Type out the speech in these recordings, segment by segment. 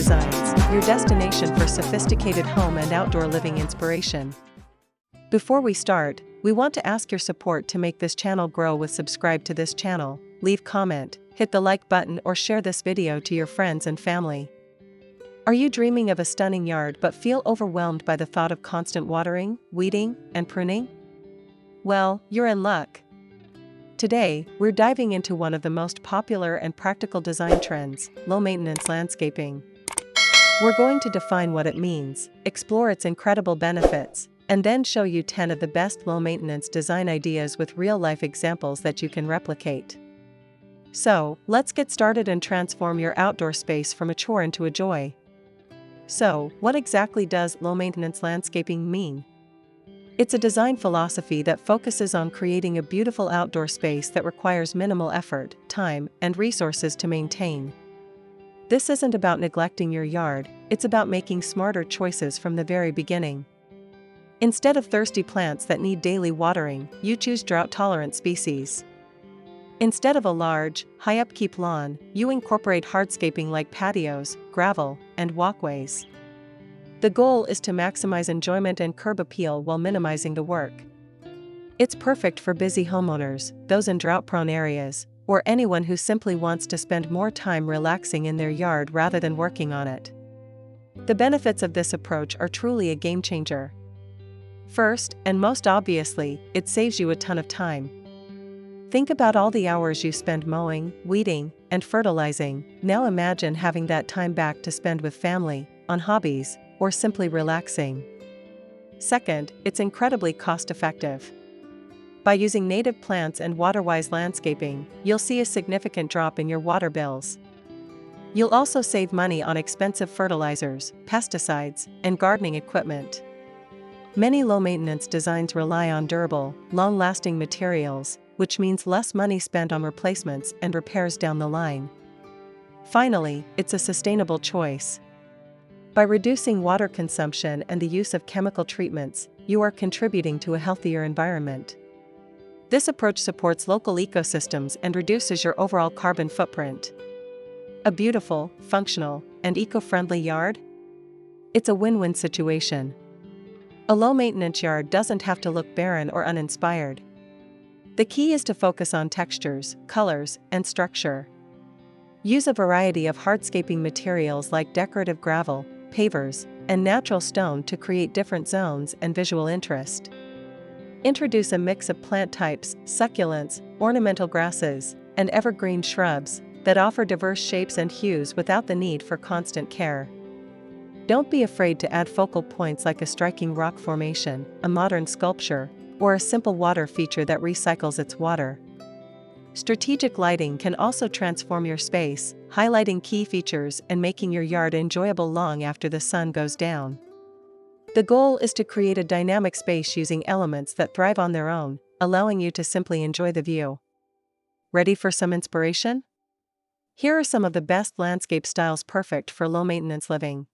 Designs, your destination for sophisticated home and outdoor living inspiration. Before we start, we want to ask your support to make this channel grow with subscribe to this channel, leave comment, hit the like button or share this video to your friends and family. Are you dreaming of a stunning yard but feel overwhelmed by the thought of constant watering, weeding, and pruning? Well, you're in luck. Today, we're diving into one of the most popular and practical design trends, low-maintenance landscaping. We're going to define what it means, explore its incredible benefits, and then show you 10 of the best low-maintenance design ideas with real-life examples that you can replicate. So, let's get started and transform your outdoor space from a chore into a joy. So, what exactly does low-maintenance landscaping mean? It's a design philosophy that focuses on creating a beautiful outdoor space that requires minimal effort, time, and resources to maintain. This isn't about neglecting your yard, it's about making smarter choices from the very beginning. Instead of thirsty plants that need daily watering, you choose drought-tolerant species. Instead of a large, high-upkeep lawn, you incorporate hardscaping like patios, gravel, and walkways. The goal is to maximize enjoyment and curb appeal while minimizing the work. It's perfect for busy homeowners, those in drought-prone areas, or anyone who simply wants to spend more time relaxing in their yard rather than working on it. The benefits of this approach are truly a game changer. First, and most obviously, it saves you a ton of time. Think about all the hours you spend mowing, weeding, and fertilizing. Now imagine having that time back to spend with family, on hobbies, or simply relaxing. Second, it's incredibly cost-effective. By using native plants and water-wise landscaping, you'll see a significant drop in your water bills. You'll also save money on expensive fertilizers, pesticides, and gardening equipment. Many low-maintenance designs rely on durable, long-lasting materials, which means less money spent on replacements and repairs down the line. Finally, it's a sustainable choice. By reducing water consumption and the use of chemical treatments, you are contributing to a healthier environment. This approach supports local ecosystems and reduces your overall carbon footprint. A beautiful, functional, and eco-friendly yard? It's a win-win situation. A low-maintenance yard doesn't have to look barren or uninspired. The key is to focus on textures, colors, and structure. Use a variety of hardscaping materials like decorative gravel, pavers, and natural stone to create different zones and visual interest. Introduce a mix of plant types, succulents, ornamental grasses, and evergreen shrubs that offer diverse shapes and hues without the need for constant care. Don't be afraid to add focal points like a striking rock formation, a modern sculpture, or a simple water feature that recycles its water. Strategic lighting can also transform your space, highlighting key features and making your yard enjoyable long after the sun goes down. The goal is to create a dynamic space using elements that thrive on their own, allowing you to simply enjoy the view. Ready for some inspiration? Here are some of the best landscape styles perfect for low-maintenance living.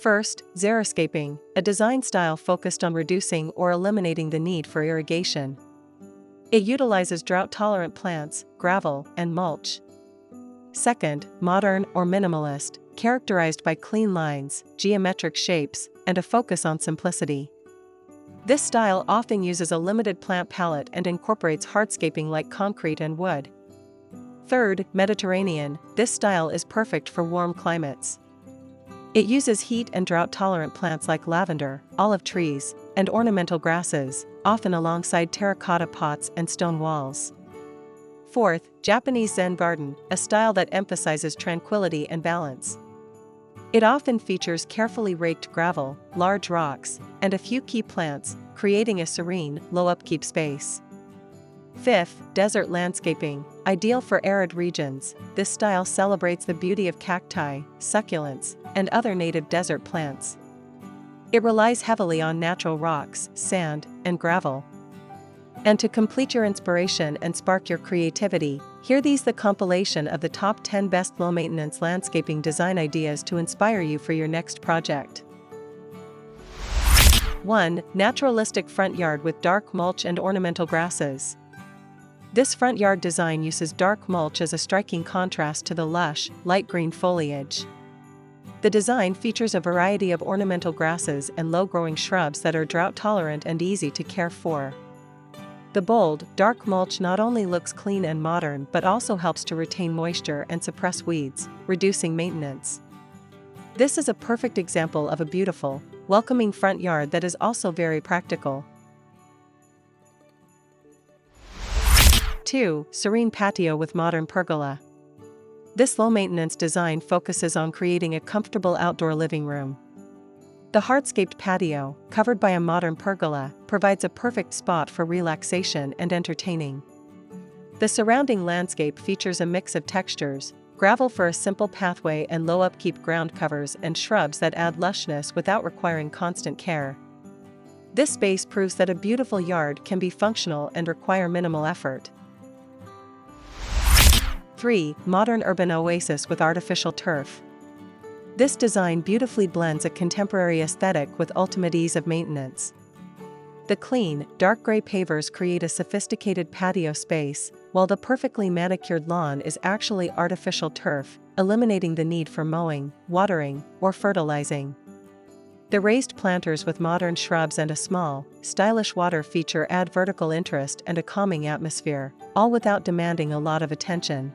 First, xeriscaping, a design style focused on reducing or eliminating the need for irrigation. It utilizes drought-tolerant plants, gravel, and mulch. Second, modern or minimalist, characterized by clean lines, geometric shapes, and a focus on simplicity. This style often uses a limited plant palette and incorporates hardscaping like concrete and wood. Third, Mediterranean, this style is perfect for warm climates. It uses heat and drought-tolerant plants like lavender, olive trees, and ornamental grasses, often alongside terracotta pots and stone walls. Fourth, Japanese Zen garden, a style that emphasizes tranquility and balance. It often features carefully raked gravel, large rocks, and a few key plants, creating a serene, low-upkeep space. Fifth, desert landscaping, ideal for arid regions. This style celebrates the beauty of cacti, succulents, and other native desert plants. It relies heavily on natural rocks, sand, and gravel. And to complete your inspiration and spark your creativity, here these the compilation of the top 10 best low-maintenance landscaping design ideas to inspire you for your next project. 1. Naturalistic front yard with dark mulch and ornamental grasses. This front yard design uses dark mulch as a striking contrast to the lush, light green foliage. The design features a variety of ornamental grasses and low-growing shrubs that are drought-tolerant and easy to care for. The bold, dark mulch not only looks clean and modern but also helps to retain moisture and suppress weeds, reducing maintenance. This is a perfect example of a beautiful, welcoming front yard that is also very practical. 2. Serene patio with modern pergola. This low-maintenance design focuses on creating a comfortable outdoor living room. The hardscaped patio, covered by a modern pergola, provides a perfect spot for relaxation and entertaining. The surrounding landscape features a mix of textures, gravel for a simple pathway and low-upkeep ground covers and shrubs that add lushness without requiring constant care. This space proves that a beautiful yard can be functional and require minimal effort. 3. Modern urban oasis with artificial turf. This design beautifully blends a contemporary aesthetic with ultimate ease of maintenance. The clean, dark gray pavers create a sophisticated patio space, while the perfectly manicured lawn is actually artificial turf, eliminating the need for mowing, watering, or fertilizing. The raised planters with modern shrubs and a small, stylish water feature add vertical interest and a calming atmosphere, all without demanding a lot of attention.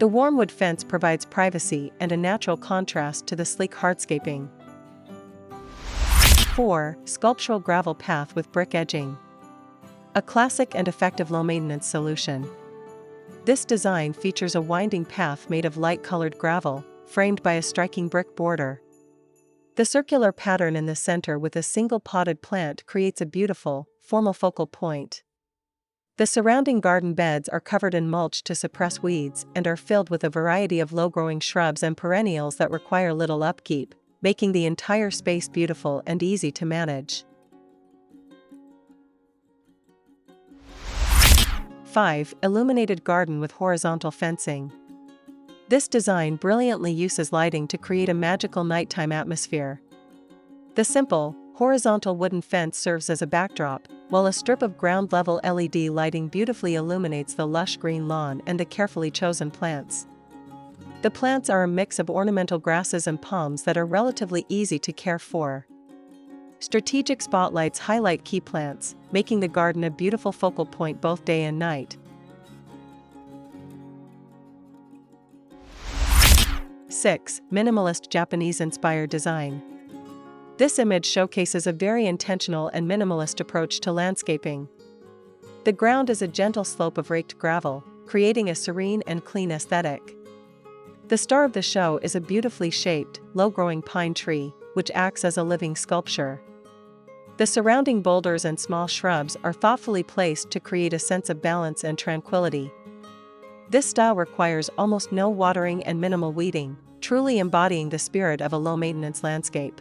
The warm wood fence provides privacy and a natural contrast to the sleek hardscaping. 4. Sculptural gravel path with brick edging. A classic and effective low-maintenance solution. This design features a winding path made of light-colored gravel, framed by a striking brick border. The circular pattern in the center with a single potted plant creates a beautiful, formal focal point. The surrounding garden beds are covered in mulch to suppress weeds and are filled with a variety of low-growing shrubs and perennials that require little upkeep, making the entire space beautiful and easy to manage. 5. Illuminated garden with horizontal fencing. This design brilliantly uses lighting to create a magical nighttime atmosphere. The simple, horizontal wooden fence serves as a backdrop, while a strip of ground-level LED lighting beautifully illuminates the lush green lawn and the carefully chosen plants. The plants are a mix of ornamental grasses and palms that are relatively easy to care for. Strategic spotlights highlight key plants, making the garden a beautiful focal point both day and night. 6. Minimalist Japanese-inspired design. This image showcases a very intentional and minimalist approach to landscaping. The ground is a gentle slope of raked gravel, creating a serene and clean aesthetic. The star of the show is a beautifully shaped, low-growing pine tree, which acts as a living sculpture. The surrounding boulders and small shrubs are thoughtfully placed to create a sense of balance and tranquility. This style requires almost no watering and minimal weeding, truly embodying the spirit of a low-maintenance landscape.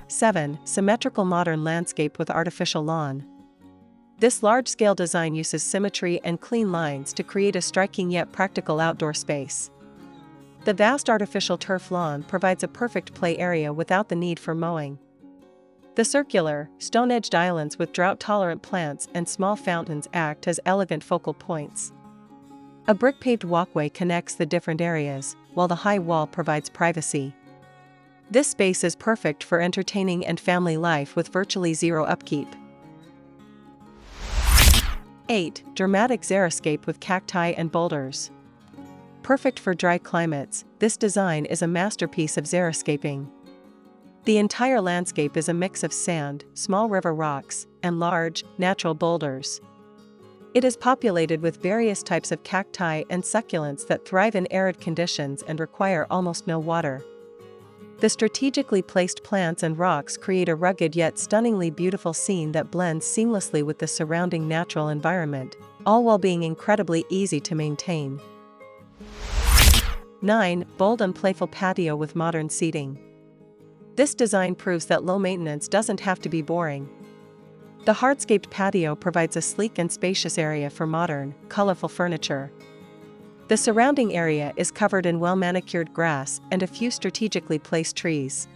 7. Symmetrical modern landscape with artificial lawn. This large-scale design uses symmetry and clean lines to create a striking yet practical outdoor space. The vast artificial turf lawn provides a perfect play area without the need for mowing. The circular, stone-edged islands with drought-tolerant plants and small fountains act as elegant focal points. A brick-paved walkway connects the different areas, while the high wall provides privacy. This space is perfect for entertaining and family life with virtually zero upkeep. 8. Dramatic xeriscape with cacti and boulders. Perfect for dry climates, this design is a masterpiece of xeriscaping. The entire landscape is a mix of sand, small river rocks, and large, natural boulders. It is populated with various types of cacti and succulents that thrive in arid conditions and require almost no water. The strategically placed plants and rocks create a rugged yet stunningly beautiful scene that blends seamlessly with the surrounding natural environment, all while being incredibly easy to maintain. 9. Bold and playful patio with modern seating. This design proves that low maintenance doesn't have to be boring. The hardscaped patio provides a sleek and spacious area for modern, colorful furniture. The surrounding area is covered in well-manicured grass and a few strategically placed trees.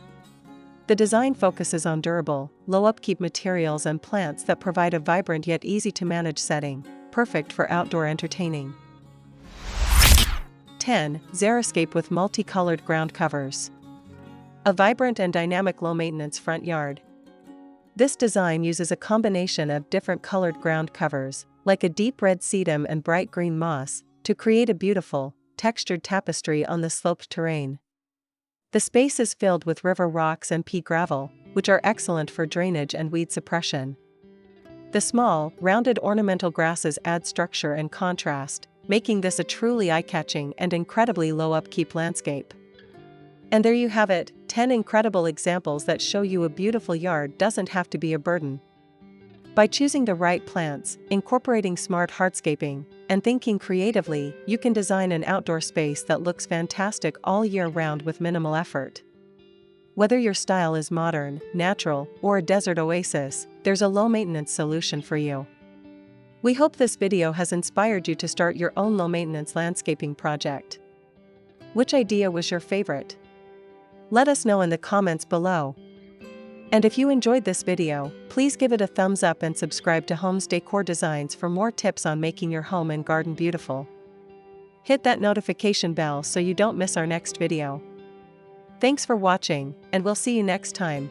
The design focuses on durable, low-upkeep materials and plants that provide a vibrant yet easy-to-manage setting, perfect for outdoor entertaining. 10. Xeriscape with multicolored ground covers. A vibrant and dynamic low-maintenance front yard. This design uses a combination of different colored ground covers, like a deep red sedum and bright green moss, to create a beautiful, textured tapestry on the sloped terrain. The space is filled with river rocks and pea gravel, which are excellent for drainage and weed suppression. The small, rounded ornamental grasses add structure and contrast, making this a truly eye-catching and incredibly low-upkeep landscape. And there you have it, 10 incredible examples that show you a beautiful yard doesn't have to be a burden. By choosing the right plants, incorporating smart hardscaping, and thinking creatively, you can design an outdoor space that looks fantastic all year round with minimal effort. Whether your style is modern, natural, or a desert oasis, there's a low-maintenance solution for you. We hope this video has inspired you to start your own low-maintenance landscaping project. Which idea was your favorite? Let us know in the comments below. And if you enjoyed this video, please give it a thumbs up and subscribe to Homes Decor Designs for more tips on making your home and garden beautiful. Hit that notification bell so you don't miss our next video. Thanks for watching, and we'll see you next time.